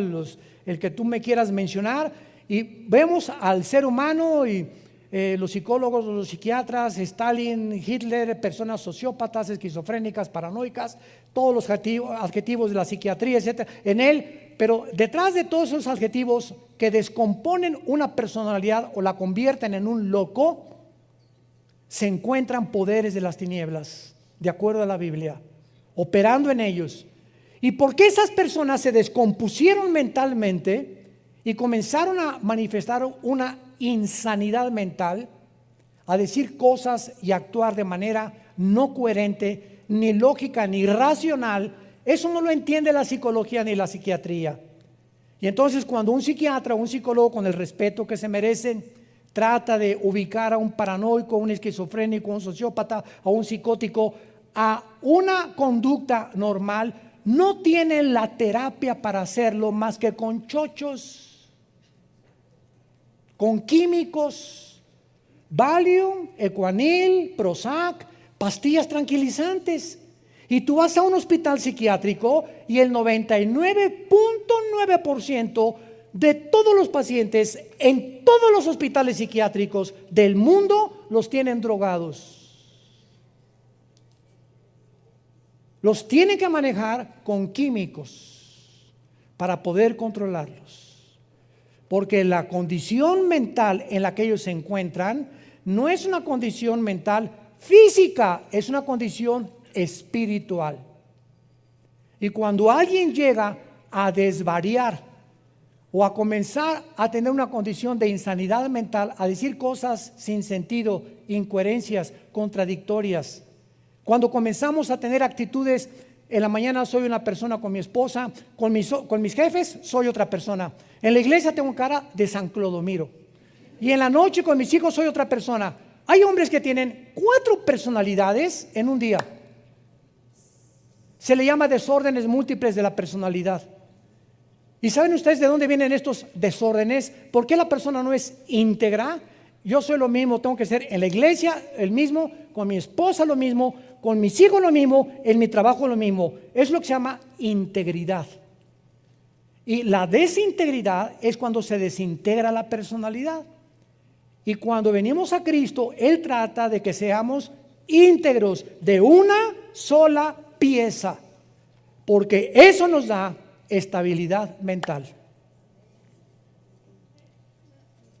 El que tú me quieras mencionar, y vemos al ser humano y los psicólogos, los psiquiatras, Stalin, Hitler, personas sociópatas, esquizofrénicas, paranoicas, todos los adjetivos de la psiquiatría, etcétera, en él. Pero detrás de todos esos adjetivos que descomponen una personalidad o la convierten en un loco, se encuentran poderes de las tinieblas, de acuerdo a la Biblia, operando en ellos. ¿Y por qué esas personas se descompusieron mentalmente y comenzaron a manifestar una insanidad mental, a decir cosas y actuar de manera no coherente, ni lógica, ni racional? Eso no lo entiende la psicología ni la psiquiatría. Y entonces cuando un psiquiatra o un psicólogo, con el respeto que se merecen, trata de ubicar a un paranoico, a un esquizofrénico, a un sociópata, a un psicótico, a una conducta normal, no tienen la terapia para hacerlo más que con chochos, con químicos, Valium, Ecuanil, Prozac, pastillas tranquilizantes. Y tú vas a un hospital psiquiátrico y el 99.9% de todos los pacientes en todos los hospitales psiquiátricos del mundo los tienen drogados. Los tienen que manejar con químicos para poder controlarlos. Porque la condición mental en la que ellos se encuentran no es una condición mental física, es una condición espiritual. Y cuando alguien llega a desvariar o a comenzar a tener una condición de insanidad mental, a decir cosas sin sentido, incoherencias, contradictorias, cuando comenzamos a tener actitudes, en la mañana soy una persona con mi esposa, con mis jefes soy otra persona, en la iglesia tengo cara de San Clodomiro, y en la noche con mis hijos soy otra persona. Hay hombres que tienen 4 personalidades en un día. Se le llama desórdenes múltiples de la personalidad. ¿Y saben ustedes de dónde vienen estos desórdenes? ¿Por qué la persona no es íntegra? Yo soy lo mismo, tengo que ser en la iglesia el mismo, con mi esposa lo mismo, con mis hijos lo mismo, en mi trabajo lo mismo. Es lo que se llama integridad. Y la desintegridad es cuando se desintegra la personalidad. Y cuando venimos a Cristo, Él trata de que seamos íntegros de una sola pieza, porque eso nos da estabilidad mental.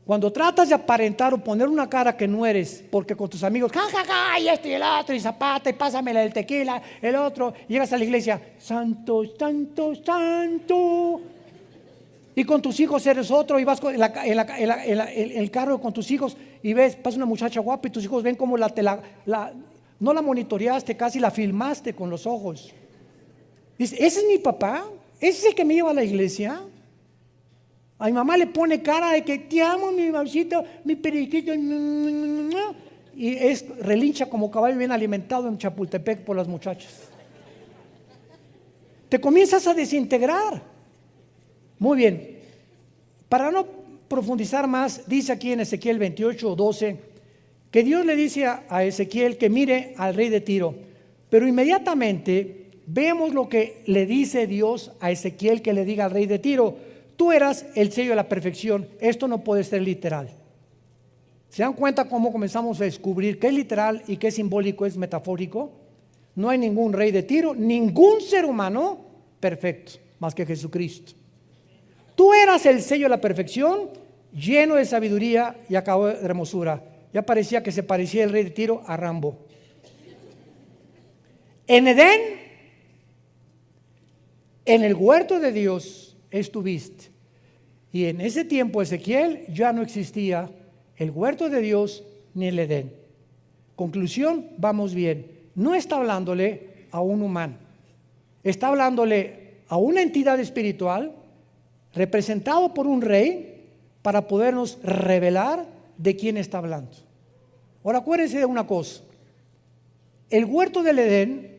Cuando tratas de aparentar o poner una cara que no eres, porque con tus amigos, ja, ja, ja, y esto y el otro, y zapata, y pásamela el tequila, el otro, y llegas a la iglesia, santo, santo, santo. Y con tus hijos eres otro, y vas en el carro con tus hijos y ves, pasa una muchacha guapa y tus hijos ven como no la monitoreaste, casi la filmaste con los ojos. Dice, ese es mi papá, ese es el que me lleva a la iglesia. A mi mamá le pone cara de que te amo, mi mamacita, mi periquito, y relincha como caballo bien alimentado en Chapultepec por las muchachas. Te comienzas a desintegrar. Muy bien, para no profundizar más, dice aquí en Ezequiel 28:12 que Dios le dice a Ezequiel que mire al rey de Tiro, pero inmediatamente vemos lo que le dice Dios a Ezequiel que le diga al rey de Tiro: tú eras el sello de la perfección. Esto no puede ser literal. ¿Se dan cuenta cómo comenzamos a descubrir qué es literal y qué es simbólico, es metafórico? No hay ningún rey de Tiro, ningún ser humano perfecto, más que Jesucristo. Tú eras el sello de la perfección, lleno de sabiduría y acabado de hermosura. Ya parecía que se parecía el rey de Tiro a Rambo. En Edén, en el huerto de Dios estuviste. Y en ese tiempo, Ezequiel, ya no existía el huerto de Dios ni el Edén. Conclusión, vamos bien. No está hablándole a un humano. Está hablándole a una entidad espiritual representado por un rey para podernos revelar de quién está hablando. Ahora acuérdense de una cosa: el huerto del Edén,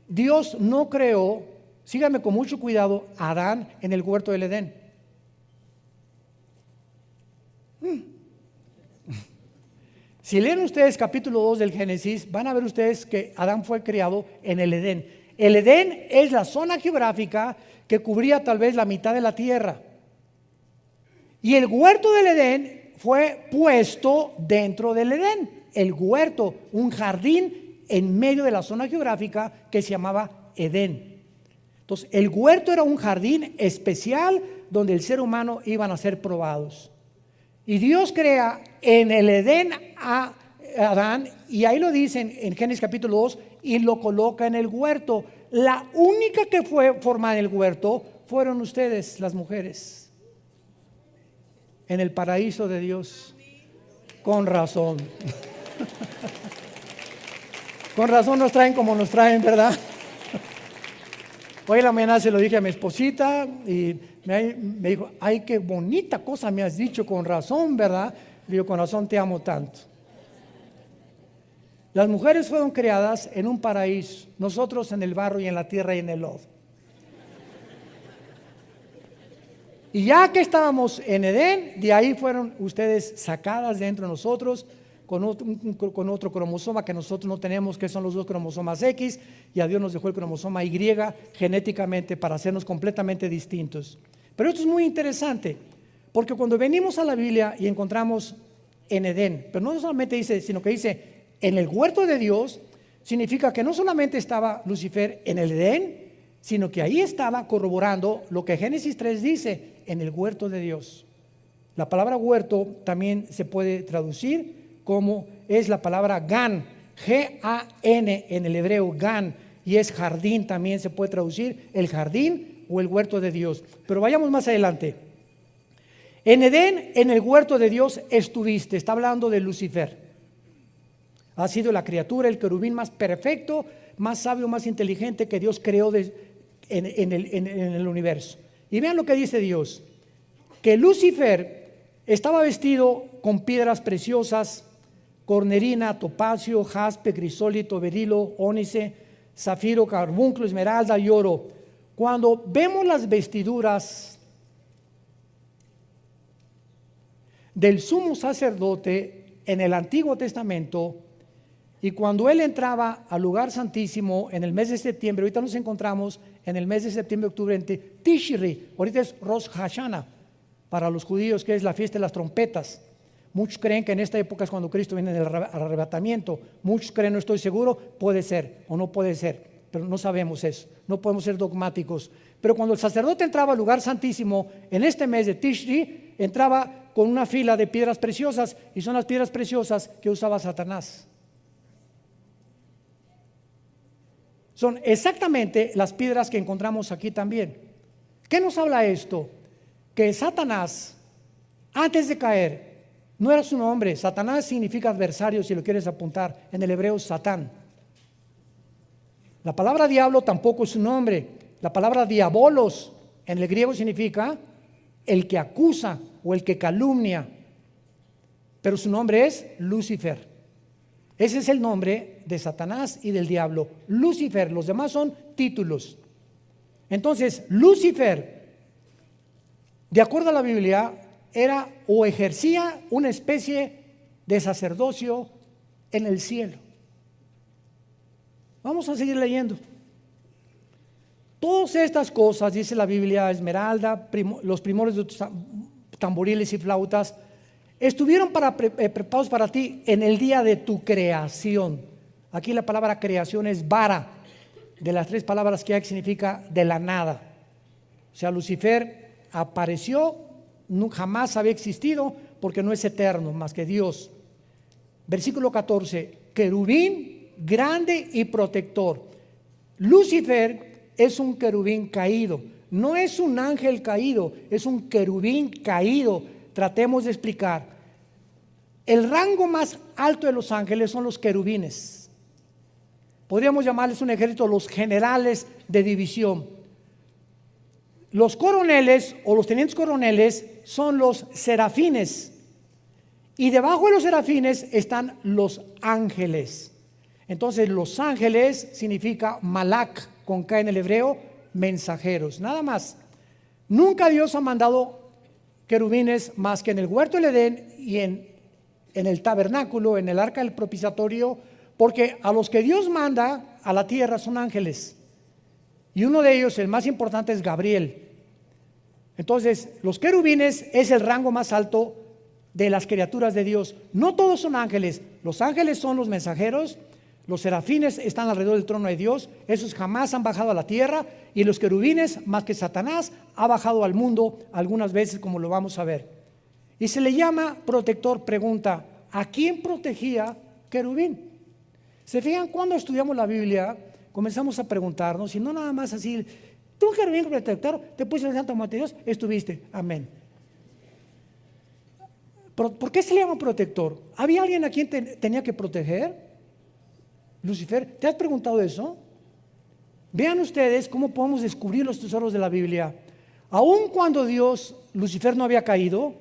Dios no creó, síganme con mucho cuidado, a Adán en el huerto del Edén. Si leen ustedes capítulo 2 del Génesis, van a ver ustedes que Adán fue creado en el Edén. El Edén es la zona geográfica que cubría tal vez la mitad de la tierra. Y el huerto del Edén fue puesto dentro del Edén. El huerto, un jardín en medio de la zona geográfica que se llamaba Edén. Entonces, el huerto era un jardín especial donde el ser humano iban a ser probados. Y Dios crea en el Edén a Adán, y ahí lo dicen en Génesis capítulo 2, y lo coloca en el huerto. la única que fue formada en el huerto fueron ustedes, las mujeres, en el paraíso de Dios. Con razón. Con razón nos traen como nos traen, ¿verdad? Hoy en la mañana se lo dije a mi esposita y me dijo, ay, qué bonita cosa me has dicho, con razón, ¿verdad? Le digo, con razón te amo tanto. Las mujeres fueron creadas en un paraíso, nosotros en el barro y en la tierra y en el lodo. Y ya que estábamos en Edén, de ahí fueron ustedes sacadas dentro de nosotros con otro cromosoma que nosotros no tenemos, que son los dos cromosomas X, y a Dios nos dejó el cromosoma Y genéticamente para hacernos completamente distintos. Pero esto es muy interesante, porque cuando venimos a la Biblia y encontramos en Edén, pero no solamente dice, sino que dice en el huerto de Dios, significa que no solamente estaba Lucifer en el Edén, sino que ahí estaba corroborando lo que Génesis 3 dice, en el huerto de Dios. La palabra huerto también se puede traducir como es la palabra Gan, G-A-N en el hebreo, Gan, y es jardín, también se puede traducir el jardín o el huerto de Dios. Pero vayamos más adelante. En Edén, en el huerto de Dios estuviste, está hablando de Lucifer. Ha sido la criatura, el querubín más perfecto, más sabio, más inteligente que Dios creó en el universo. Y vean lo que dice Dios, que Lucifer estaba vestido con piedras preciosas, cornerina, topacio, jaspe, crisólito, berilo, ónice, zafiro, carbunclo, esmeralda y oro. Cuando vemos las vestiduras del sumo sacerdote en el Antiguo Testamento, y cuando él entraba al lugar santísimo en el mes de septiembre, ahorita nos encontramos en el mes de septiembre, octubre, en Tishri, ahorita es Rosh Hashanah, para los judíos, que es la fiesta de las trompetas. Muchos creen que en esta época es cuando Cristo viene al arrebatamiento. Muchos creen, no estoy seguro, puede ser o no puede ser, pero no sabemos eso, no podemos ser dogmáticos. Pero cuando el sacerdote entraba al lugar santísimo en este mes de Tishri, entraba con una fila de piedras preciosas, y son las piedras preciosas que usaba Satanás. Son exactamente las piedras que encontramos aquí también. ¿Qué nos habla esto? Que Satanás, antes de caer, no era su nombre. Satanás significa adversario, si lo quieres apuntar, en el hebreo Satán. La palabra diablo tampoco es su nombre. La palabra diabolos en el griego significa el que acusa o el que calumnia. Pero su nombre es Lucifer. Ese es el nombre de Satanás y del diablo, Lucifer. Los demás son títulos. Entonces, Lucifer, de acuerdo a la Biblia, era o ejercía una especie de sacerdocio en el cielo. Vamos a seguir leyendo. Todas estas cosas, dice la Biblia, esmeralda, los primores de tamboriles y flautas, estuvieron preparados para ti en el día de tu creación. Aquí la palabra creación es bara, de las tres palabras que hay, que significa de la nada. O sea, Lucifer apareció, jamás había existido, porque no es eterno más que Dios. Versículo 14, querubín grande y protector. Lucifer es un querubín caído, no es un ángel caído, es un querubín caído. Tratemos de explicar. El rango más alto de los ángeles son los querubines. Podríamos llamarles un ejército, los generales de división. Los coroneles o los tenientes coroneles son los serafines. Y debajo de los serafines están los ángeles. Entonces los ángeles significa malak, con K en el hebreo, mensajeros, nada más. Nunca Dios ha mandado querubines más que en el huerto del Edén y en el tabernáculo, en el arca del propiciatorio, porque a los que Dios manda a la tierra son ángeles, y uno de ellos, el más importante, es Gabriel. Entonces los querubines es el rango más alto de las criaturas de Dios. No todos son ángeles. Los ángeles son los mensajeros, los serafines están alrededor del trono de Dios, esos jamás han bajado a la tierra, y los querubines, más que Satanás, ha bajado al mundo algunas veces, como lo vamos a ver. Y se le llama protector. Pregunta, ¿a quién protegía querubín? ¿Se fijan cuando estudiamos la Biblia? comenzamos a preguntarnos, y no nada más así, tú querubín protector, te puse el santo monte de Dios, estuviste, amén. ¿Por qué se le llama protector? ¿Había alguien a quien tenía que proteger? Lucifer, ¿te has preguntado eso? Vean ustedes cómo podemos descubrir los tesoros de la Biblia. Aun cuando Lucifer no había caído,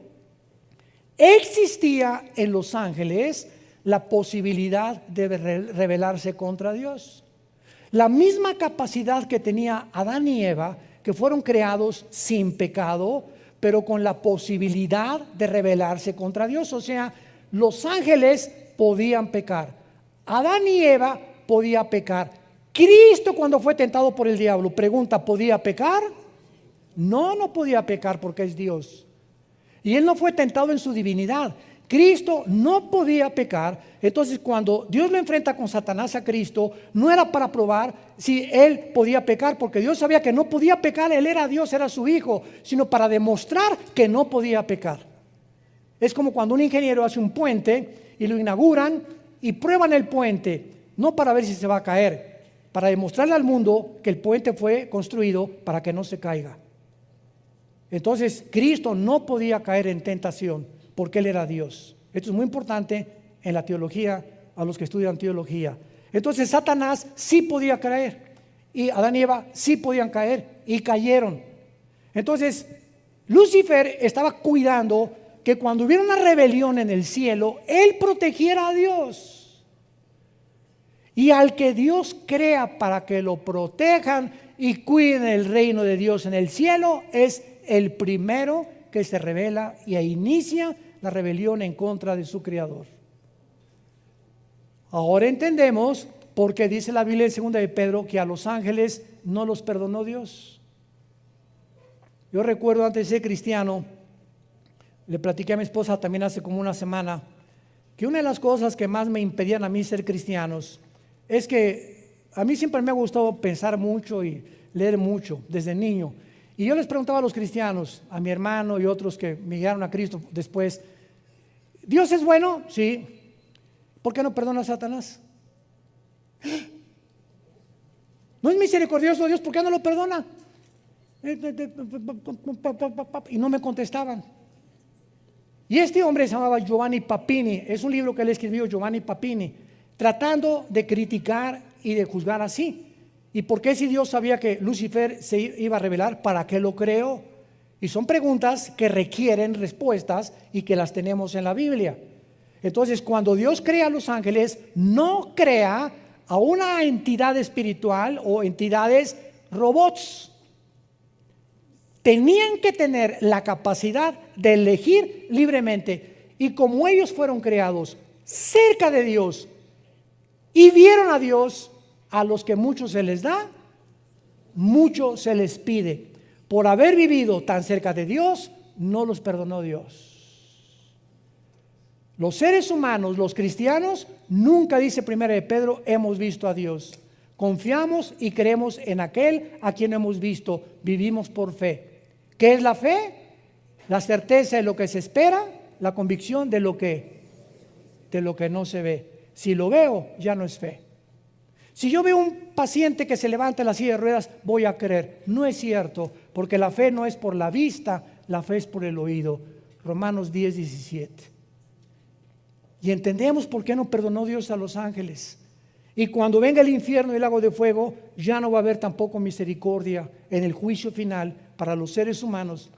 existía en los ángeles la posibilidad de rebelarse contra Dios. La misma capacidad que tenía Adán y Eva, que fueron creados sin pecado, pero con la posibilidad de rebelarse contra Dios. O sea, los ángeles podían pecar. Adán y Eva podían pecar. Cristo, cuando fue tentado por el diablo, pregunta, ¿podía pecar? No, no podía pecar porque es Dios. Y él no fue tentado en su divinidad. Cristo no podía pecar. Entonces, cuando Dios lo enfrenta con Satanás a Cristo, no era para probar si él podía pecar, porque Dios sabía que no podía pecar, él era Dios, era su hijo, sino para demostrar que no podía pecar. Es como cuando un ingeniero hace un puente y lo inauguran y prueban el puente, no para ver si se va a caer, para demostrarle al mundo que el puente fue construido para que no se caiga. Entonces, Cristo no podía caer en tentación porque Él era Dios. Esto es muy importante en la teología, a los que estudian teología. Entonces, Satanás sí podía caer, y Adán y Eva sí podían caer, y cayeron. Entonces, Lucifer estaba cuidando que cuando hubiera una rebelión en el cielo, él protegiera a Dios. Y al que Dios crea para que lo protejan y cuiden el reino de Dios en el cielo, es el primero que se rebela y inicia la rebelión en contra de su Creador. Ahora entendemos por qué dice la Biblia en 2 de Pedro que a los ángeles no los perdonó Dios. Yo recuerdo antes de ser cristiano, le platiqué a mi esposa también hace como una semana, que una de las cosas que más me impedían a mí ser cristianos es que a mí siempre me ha gustado pensar mucho y leer mucho desde niño. Y yo les preguntaba a los cristianos, a mi hermano y otros que me llegaron a Cristo después, ¿Dios es bueno? Sí. ¿Por qué no perdona a Satanás? ¿No es misericordioso Dios? ¿Por qué no lo perdona? Y no me contestaban. Y este hombre se llamaba Giovanni Papini. Es un libro que él escribió, Giovanni Papini, tratando de criticar y de juzgar así. ¿Y por qué si Dios sabía que Lucifer se iba a rebelar? ¿Para qué lo creó? Y son preguntas que requieren respuestas y que las tenemos en la Biblia. Entonces, cuando Dios crea a los ángeles, no crea a una entidad espiritual o entidades robots. Tenían que tener la capacidad de elegir libremente. Y como ellos fueron creados cerca de Dios y vieron a Dios, a los que mucho se les da, mucho se les pide. Por haber vivido tan cerca de Dios, no los perdonó Dios. Los seres humanos, los cristianos, nunca, dice 1 de Pedro, hemos visto a Dios. Confiamos y creemos en aquel a quien hemos visto. Vivimos por fe. ¿Qué es la fe? La certeza de lo que se espera, la convicción de lo que no se ve. Si lo veo, ya no es fe. Si yo veo un paciente que se levanta en la silla de ruedas, voy a creer. No es cierto, porque la fe no es por la vista, la fe es por el oído. Romanos 10:17. Y entendemos por qué no perdonó Dios a los ángeles. Y cuando venga el infierno y el lago de fuego, ya no va a haber tampoco misericordia en el juicio final para los seres humanos,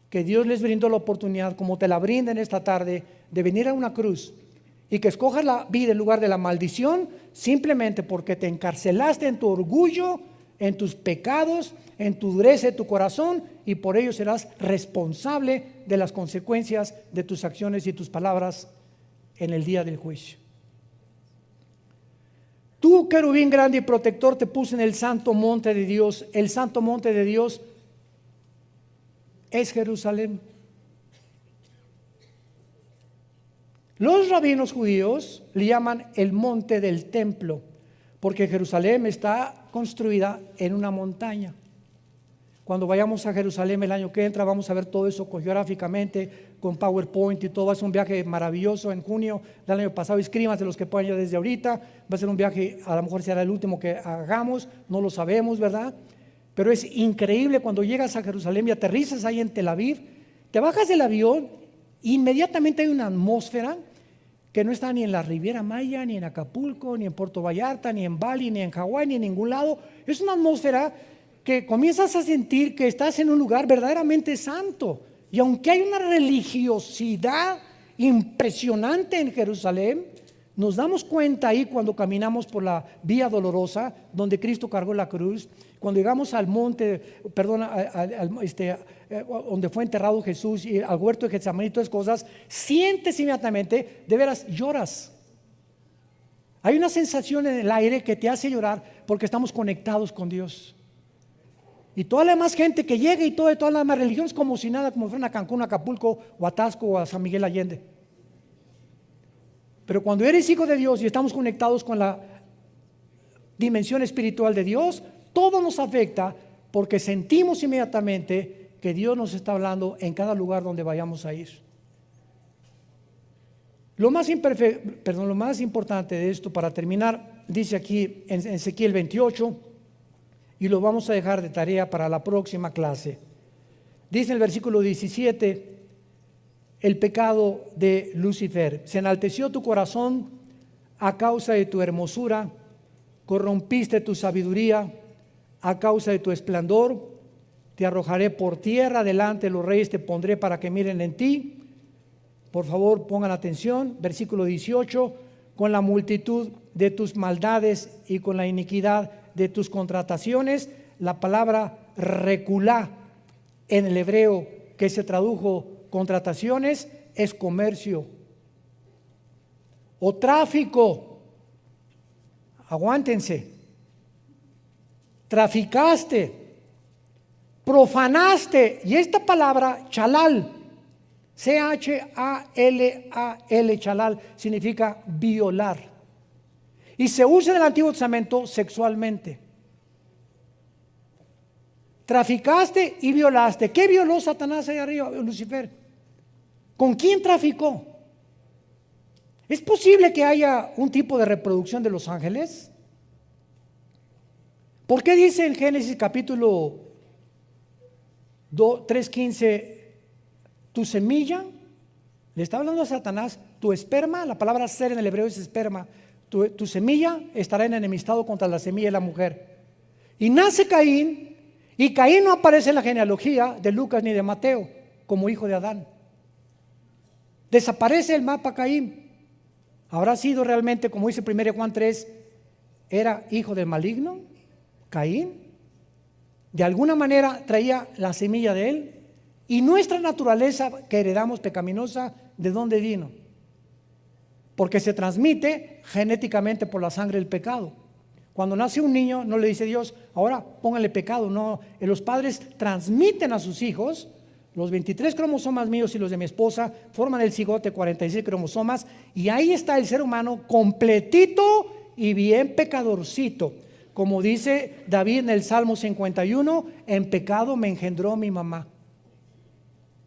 que Dios les brindó la oportunidad, como te la brinda en esta tarde, de venir a una cruz y que escojas la vida en lugar de la maldición, simplemente porque te encarcelaste en tu orgullo, en tus pecados, en tu dureza de tu corazón, y por ello serás responsable de las consecuencias de tus acciones y tus palabras en el día del juicio. Tú, querubín grande y protector, te puse en el santo monte de Dios. El santo monte de Dios es Jerusalén. Los rabinos judíos le llaman el monte del templo, porque Jerusalén está construida en una montaña. Cuando vayamos a Jerusalén el año que entra, vamos a ver todo eso geográficamente, con PowerPoint y todo. Va a ser un viaje maravilloso en junio del año pasado. Inscríbanse los que puedan ya desde ahorita. Va a ser un viaje, a lo mejor será el último que hagamos, no lo sabemos, ¿verdad? Pero es increíble cuando llegas a Jerusalén y aterrizas ahí en Tel Aviv, te bajas del avión, inmediatamente hay una atmósfera que no está ni en la Riviera Maya, ni en Acapulco, ni en Puerto Vallarta, ni en Bali, ni en Hawái, ni en ningún lado. Es una atmósfera que comienzas a sentir que estás en un lugar verdaderamente santo. Y aunque hay una religiosidad impresionante en Jerusalén, nos damos cuenta ahí cuando caminamos por la vía dolorosa, donde Cristo cargó la cruz, cuando llegamos al monte, donde fue enterrado Jesús, y al huerto de Getsemaní y todas cosas, sientes inmediatamente, de veras lloras. Hay una sensación en el aire que te hace llorar porque estamos conectados con Dios. Y toda la demás gente que llega y todas las demás religiones como si nada, como fueran a Cancún, a Acapulco, o a Tasco, o a San Miguel Allende. Pero cuando eres hijo de Dios y estamos conectados con la dimensión espiritual de Dios, todo nos afecta porque sentimos inmediatamente que Dios nos está hablando en cada lugar donde vayamos a ir. Lo más importante de esto, para terminar, dice aquí en Ezequiel 28, y lo vamos a dejar de tarea para la próxima clase. Dice en el versículo 17, el pecado de Lucifer: se enalteció tu corazón a causa de tu hermosura, corrompiste tu sabiduría a causa de tu esplendor, te arrojaré por tierra, delante de los reyes te pondré para que miren en ti. Por favor, pongan atención, versículo 18, con la multitud de tus maldades y con la iniquidad de tus contrataciones. La palabra reculá en el hebreo, que se tradujo contrataciones, es comercio o tráfico. Aguántense. Traficaste, profanaste, y esta palabra chalal, C-H-A-L-A-L, chalal, significa violar. Y se usa en el Antiguo Testamento sexualmente. Traficaste y violaste. ¿Qué violó Satanás ahí arriba, Lucifer? ¿Con quién traficó? ¿Es posible que haya un tipo de reproducción de los ángeles? ¿Por qué dice en Génesis capítulo 3:15, tu semilla? Le está hablando a Satanás, tu esperma, la palabra ser en el hebreo es esperma, tu semilla estará en enemistado contra la semilla de la mujer. Y nace Caín, y Caín no aparece en la genealogía de Lucas ni de Mateo como hijo de Adán. Desaparece el mapa Caín. ¿Habrá sido realmente, como dice 1 Juan 3, era hijo del maligno? Caín, de alguna manera traía la semilla de él. Y nuestra naturaleza que heredamos pecaminosa, ¿de dónde vino? Porque se transmite genéticamente por la sangre del pecado. Cuando nace un niño, no le dice Dios, ahora póngale pecado. No, los padres transmiten a sus hijos. Los 23 cromosomas míos y los de mi esposa forman el cigote, 46 cromosomas, y ahí está el ser humano completito y bien pecadorcito. Como dice David en el Salmo 51, en pecado me engendró mi mamá.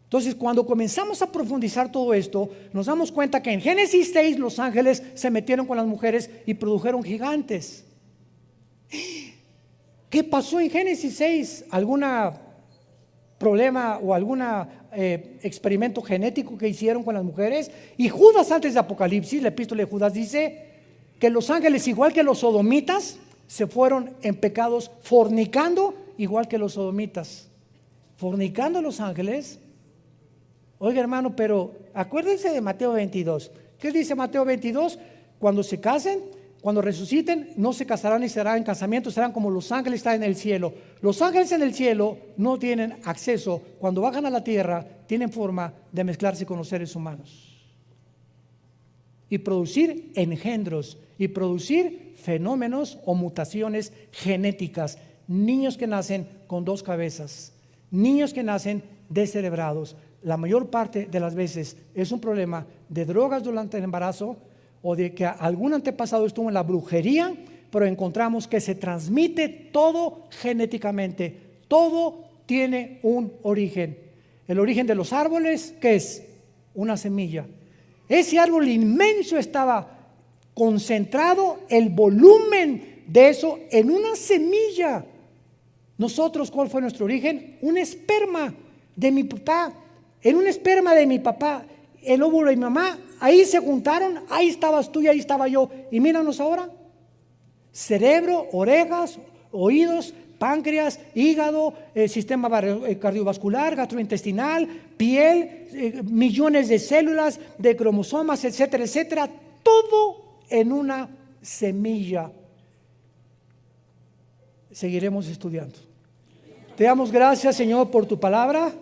Entonces, cuando comenzamos a profundizar todo esto, nos damos cuenta que en Génesis 6 los ángeles se metieron con las mujeres y produjeron gigantes. ¿Qué pasó en Génesis 6? ¿Alguna problema o algún experimento genético que hicieron con las mujeres? Y Judas, antes de Apocalipsis, la epístola de Judas dice que los ángeles, igual que los sodomitas, se fueron en pecados fornicando, igual que los sodomitas. Fornicando los ángeles. Oiga, hermano, pero acuérdense de Mateo 22. ¿Qué dice Mateo 22? Cuando se casen, cuando resuciten, no se casarán ni serán en casamiento, serán como los ángeles están en el cielo. Los ángeles en el cielo no tienen acceso, cuando bajan a la tierra, tienen forma de mezclarse con los seres humanos y producir engendros y producir fenómenos o mutaciones genéticas. Niños que nacen con dos cabezas, niños que nacen descerebrados. La mayor parte de las veces es un problema de drogas durante el embarazo o de que algún antepasado estuvo en la brujería, pero encontramos que se transmite todo genéticamente. Todo tiene un origen. El origen de los árboles, ¿qué es? una semilla. Ese árbol inmenso estaba concentrado, el volumen de eso en una semilla. Nosotros, ¿cuál fue nuestro origen? Un esperma de mi papá. En un esperma de mi papá, el óvulo de mi mamá, ahí se juntaron, ahí estabas tú y ahí estaba yo. Y míranos ahora. Cerebro, orejas, oídos, páncreas, hígado, sistema cardiovascular, gastrointestinal, piel, millones de células, de cromosomas, etcétera, etcétera. Todo en una semilla. Seguiremos estudiando. Te damos gracias, Señor, por tu palabra.